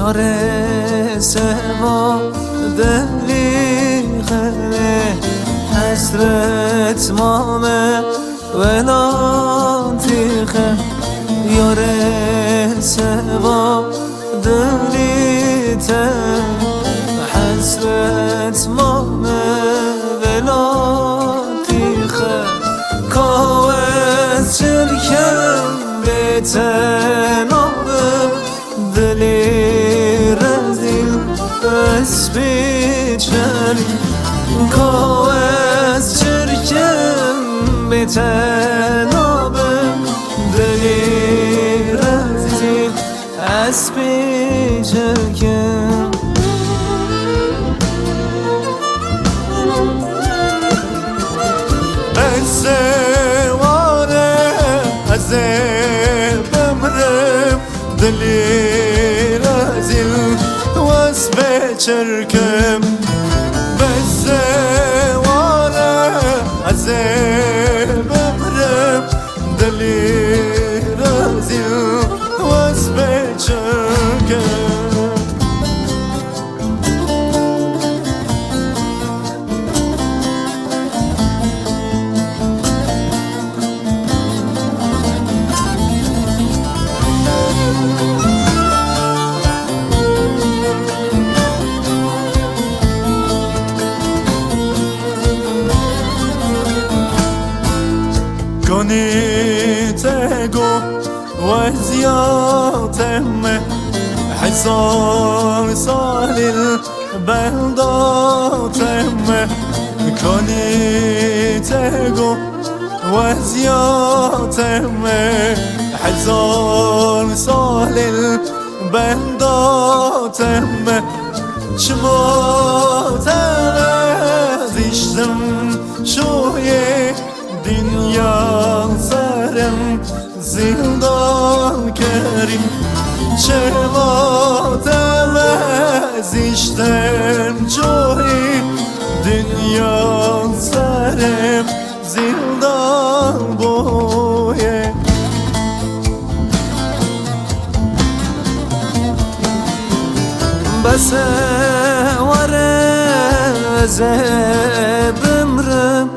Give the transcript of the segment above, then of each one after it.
یاره سوا دلی خله حسرت مامه ولانتی خه یاره سوا دلی ته حسرت مامه ولانتی خه کاوز چرکم بتنابه دلی رزیل اسبی چری کاوز چرکم بتنابه دلی رزیل اسبی چرکم السواره از بمرم دلی رزیل واسب چرکم بالسواره از بمرم دلی رزیل واسب چرکم كونيتاغو وزياتم حصار صالل بلداتم كونيتاغو وزياتم حصار صالل بلداتم شماتر زيشتم شويه dünya sarım zindan kerim çevat emez işten çoğu dünya sarım zindan boye bese vare zebimrim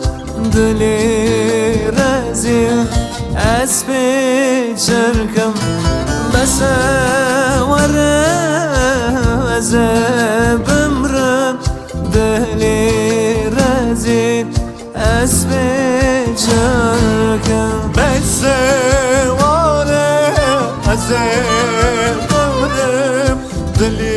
دلی رزیل اسبی چرکم بسه وره بمرم دلی رزیل اسبی چرکم بسه وره بمرم دلی